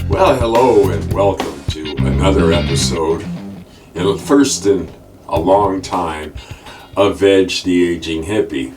Well, hello and welcome to another episode, and the first in a long time, of Veg the Aging Hippie.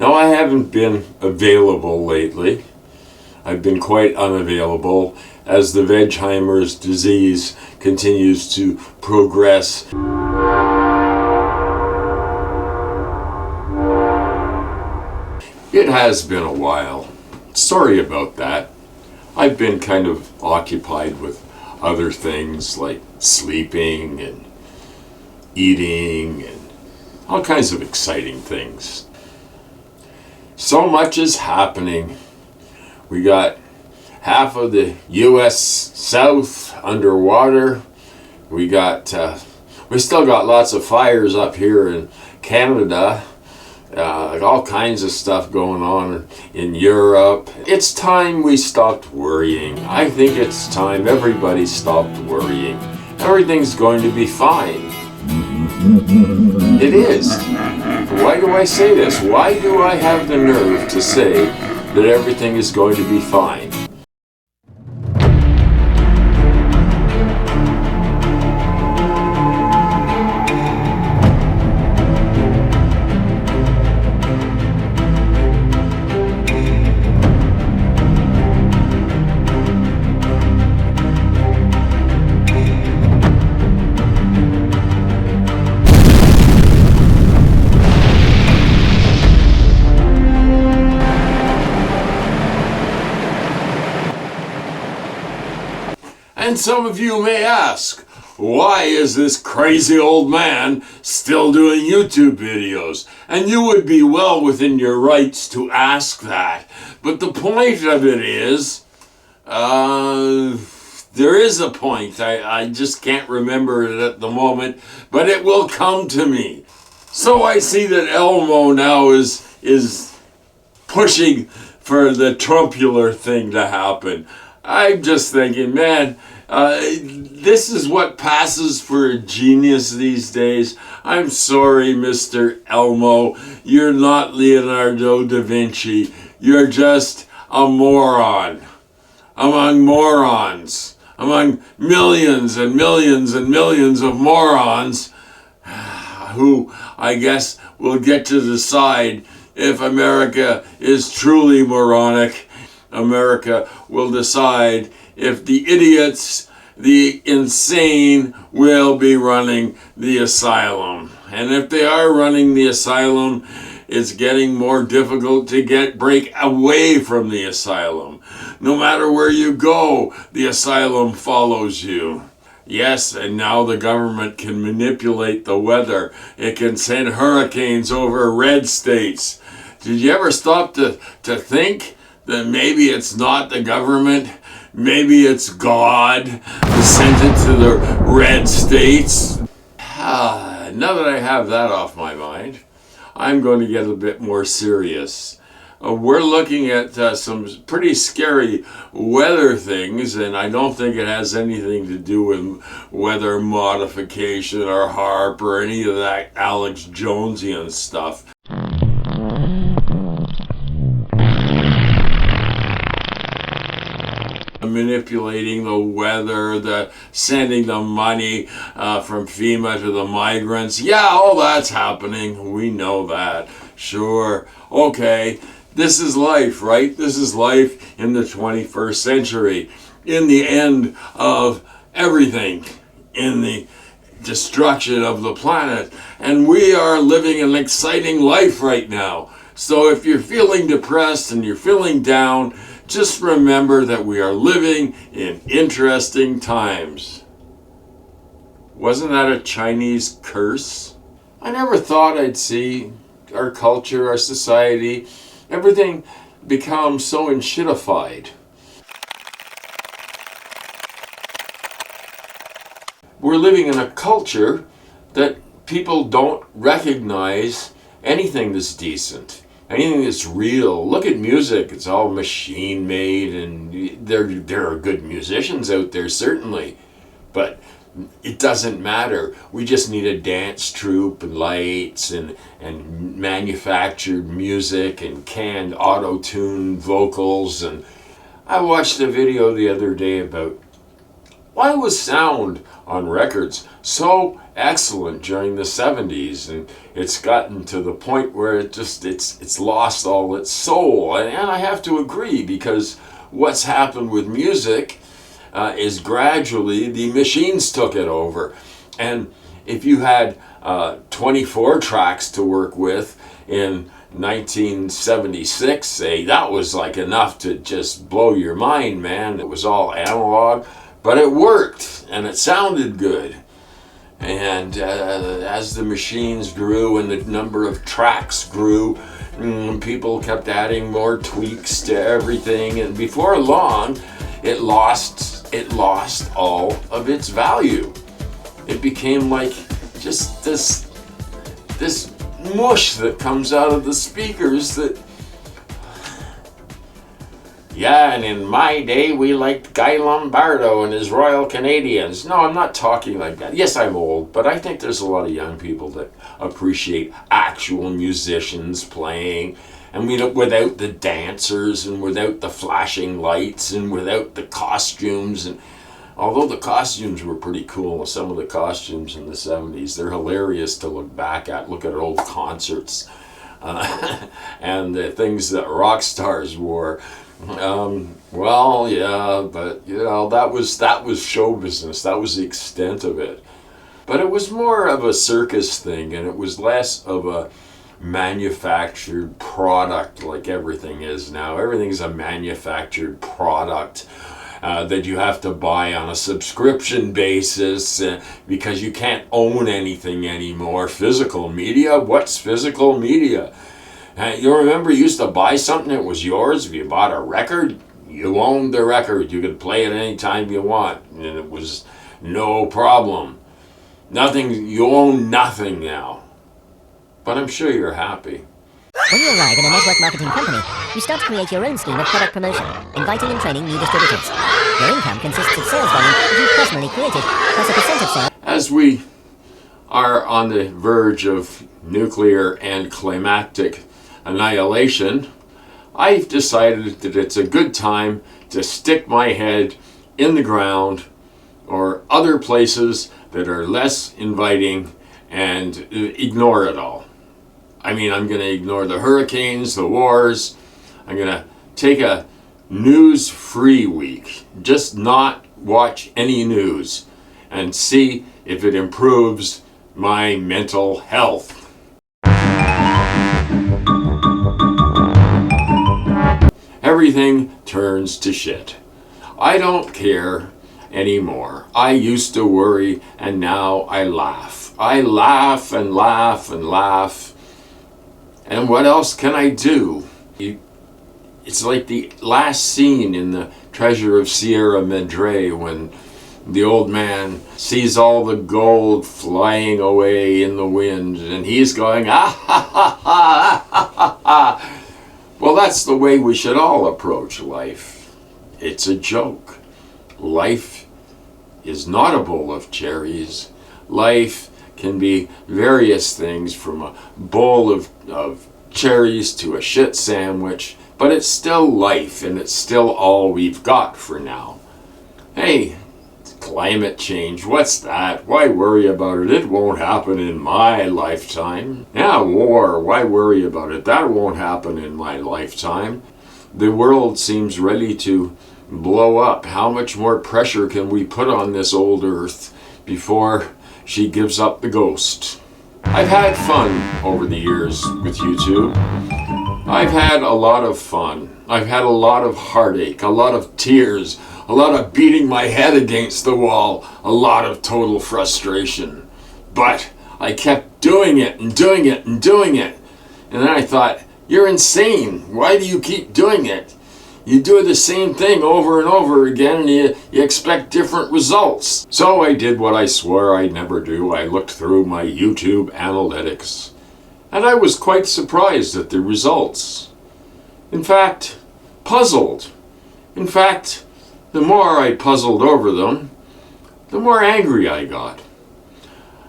Now, I haven't been available lately. I've been quite unavailable as the Vegheimer's disease continues to progress. It has been a while. Sorry about that. I've been kind of occupied with other things like sleeping and eating and all kinds of exciting things. So much is happening. We got half of the U.S. South underwater. We still got lots of fires up here in Canada. All kinds of stuff going on in Europe. It's time we stopped worrying. I think it's time everybody stopped worrying. Everything's going to be fine. It is. Why do I say this? Why do I have the nerve to say that everything is going to be fine? And some of you may ask, why is this crazy old man still doing YouTube videos? And you would be well within your rights to ask that. But the point of it is, there is a point. I just can't remember it at the moment, but it will come to me. So I see that Elmo now is pushing for the Trumpular thing to happen. I'm just thinking, man, this is what passes for a genius these days. I'm sorry, Mr. Elmo. You're not Leonardo da Vinci. You're just a moron among morons, among millions and millions and millions of morons who, I guess, will get to decide if America is truly moronic. America will decide if the idiots, the insane, will be running the asylum. And if they are running the asylum, it's getting more difficult to break away from the asylum. No matter where you go, the asylum follows you. Yes, and now the government can manipulate the weather. It can send hurricanes over red states. Did you ever stop to think that maybe it's not the government, maybe it's God who sent it to the red states? Now that I have that off my mind, I'm going to get a bit more serious. We're looking at some pretty scary weather things, and I don't think it has anything to do with weather modification or HAARP or any of that Alex Jonesian stuff. Manipulating the weather, sending the money from FEMA to the migrants. Yeah, all that's happening. We know that. Sure. Okay. This is life, right? This is life in the 21st century. In the end of everything. In the destruction of the planet. And we are living an exciting life right now. So if you're feeling depressed and you're feeling down, just remember that we are living in interesting times. Wasn't that a Chinese curse? I never thought I'd see our culture, our society, everything become so enshittified. We're living in a culture that people don't recognize anything that's decent. Anything that's real. Look at music. It's all machine made, and there are good musicians out there, certainly. But it doesn't matter. We just need a dance troupe and lights and manufactured music and canned auto-tuned vocals. And I watched a video the other day about why was sound on records so excellent during the 70s, and it's gotten to the point where it's lost all its soul. And I have to agree, because what's happened with music is gradually the machines took it over. And if you had 24 tracks to work with in 1976, say, that was like enough to just blow your mind, man. It was all analog, but it worked and it sounded good. And as the machines grew and the number of tracks grew, people kept adding more tweaks to everything, and before long it lost all of its value. It became like just this mush that comes out of the speakers that, yeah, and in my day we liked Guy Lombardo and his Royal Canadians. No, I'm not talking like that. Yes, I'm old, but I think there's a lot of young people that appreciate actual musicians playing, and without the dancers and without the flashing lights and without the costumes. And although the costumes were pretty cool, some of the costumes in the 70s, they're hilarious to look back at. Look at old concerts and the things that rock stars wore. Well, yeah, but that was show business. That was the extent of it. But it was more of a circus thing, and it was less of a manufactured product like everything is now. Everything's a manufactured product that you have to buy on a subscription basis because you can't own anything anymore. Physical media? What's physical media? You remember you used to buy something, it was yours. If you bought a record, you owned the record. You could play it anytime you want, and it was no problem. You own nothing now. But I'm sure you're happy. When you arrive in a network marketing company, you start to create your own scheme of product promotion, inviting and training new distributors. Your income consists of sales volume that you've personally created, plus a percent of sales. As we are on the verge of nuclear and climactic annihilation, I've decided that it's a good time to stick my head in the ground or other places that are less inviting and ignore it all. I mean, I'm going to ignore the hurricanes, the wars. I'm going to take a news-free week. Just not watch any news and see if it improves my mental health. Everything turns to shit. I don't care anymore. I used to worry, and now I laugh. I laugh and laugh and laugh. And what else can I do? It's like the last scene in The Treasure of Sierra Madre, when the old man sees all the gold flying away in the wind, and he's going, ah ha ha ha, ah ha ha. Well, that's the way we should all approach life. It's a joke. Life is not a bowl of cherries. Life can be various things, from a bowl of cherries to a shit sandwich, but it's still life, and it's still all we've got for now. Hey, climate change, what's that? Why worry about it? It won't happen in my lifetime. Yeah, war, why worry about it? That won't happen in my lifetime. The world seems ready to blow up. How much more pressure can we put on this old earth before she gives up the ghost? I've had fun over the years with YouTube. I've had a lot of fun. I've had a lot of heartache, a lot of tears, a lot of beating my head against the wall, a lot of total frustration. But I kept doing it and doing it and doing it. And then I thought, you're insane. Why do you keep doing it? You do the same thing over and over again, and you expect different results. So I did what I swore I'd never do. I looked through my YouTube analytics, and I was quite surprised at the results. In fact, puzzled. In fact, the more I puzzled over them, the more angry I got.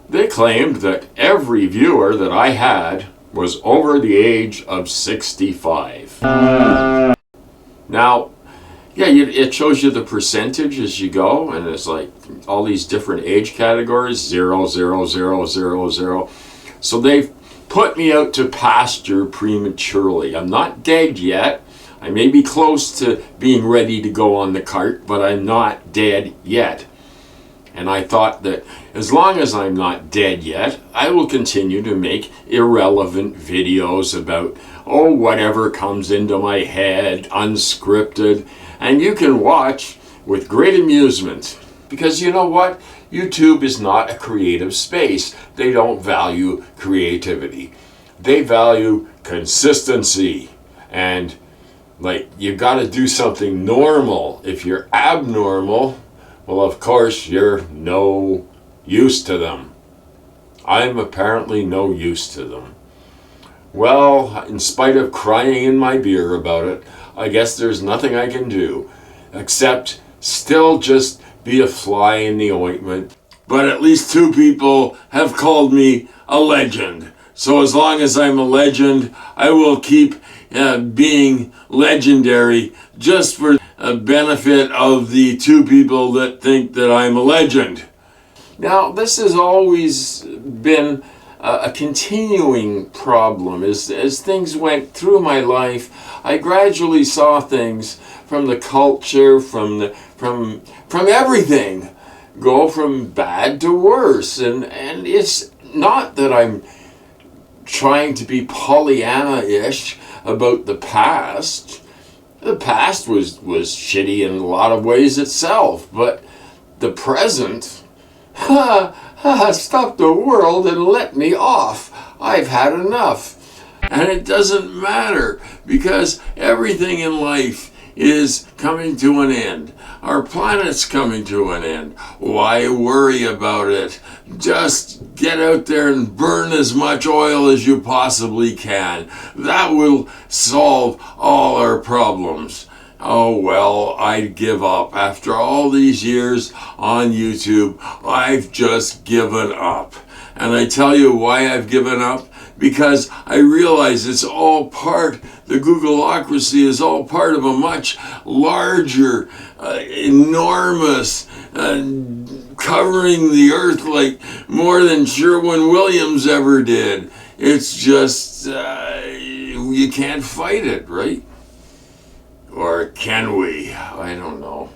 They claimed that every viewer that I had was over the age of 65. Now, Yeah, it shows you the percentage as you go, and it's like all these different age categories, 0, 0, 0, 0, 0. So they've put me out to pasture prematurely. I'm not dead yet. I may be close to being ready to go on the cart, but I'm not dead yet. And I thought that as long as I'm not dead yet, I will continue to make irrelevant videos about, whatever comes into my head, unscripted, and you can watch with great amusement. Because you know what? YouTube is not a creative space. They don't value creativity. They value consistency. And like, you got to do something normal. If you're abnormal, well, of course, you're no use to them. I'm apparently no use to them. Well, in spite of crying in my beer about it, I guess there's nothing I can do except still just be a fly in the ointment. But at least 2 people have called me a legend. So as long as I'm a legend, I will keep being legendary, just for the benefit of the 2 people that think that I'm a legend. Now, this has always been a continuing problem. As things went through my life, I gradually saw things from the culture, from everything, go from bad to worse. And it's not that I'm trying to be Pollyanna-ish about the past. The past was shitty in a lot of ways itself, but the present, stop the world and let me off. I've had enough. And it doesn't matter, because everything in life is coming to an end. Our planet's coming to an end. Why worry about it? Just get out there and burn as much oil as you possibly can. That will solve all our problems. Oh, well, I'd give up. After all these years on YouTube, I've just given up. And I tell you why I've given up. Because I realize it's all part, the Googleocracy is all part of a much larger, enormous, covering the earth like more than Sherwin-Williams ever did. It's just, you can't fight it, right? Or can we? I don't know.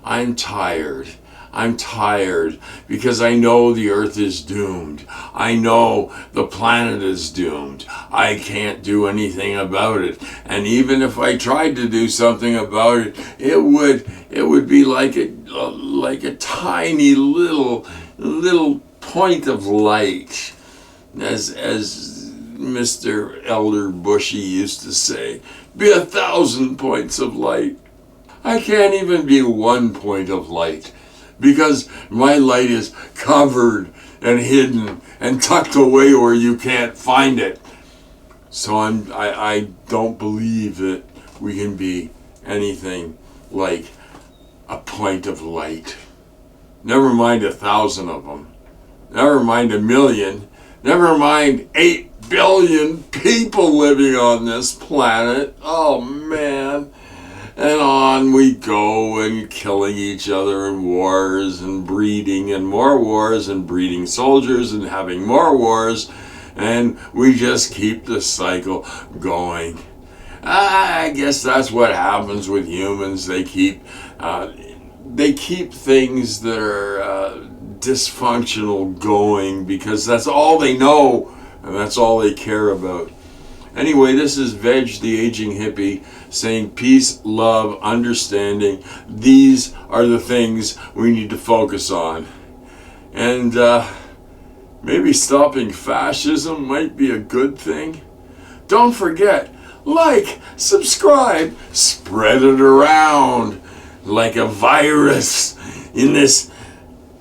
I'm tired. I'm tired because I know the earth is doomed. I know the planet is doomed. I can't do anything about it. And even if I tried to do something about it, it would be like a tiny little point of light, as Mr. Elder Bushy used to say, be 1,000 points of light. I can't even be 1 point of light, because my light is covered and hidden and tucked away where you can't find it. So I don't believe that we can be anything like a point of light. Never mind 1,000 of them. Never mind 1,000,000. Never mind 8 billion people living on this planet. Oh man. And on we go, and killing each other in wars and breeding and more wars and breeding soldiers and having more wars, and we just keep the cycle going. I guess that's what happens with humans. They keep things that are dysfunctional going because that's all they know and that's all they care about. Anyway, this is Veg, the Aging Hippie, saying peace, love, understanding. These are the things we need to focus on. And maybe stopping fascism might be a good thing. Don't forget, like, subscribe, spread it around like a virus in this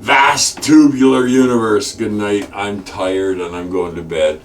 vast tubular universe. Good night. I'm tired and I'm going to bed.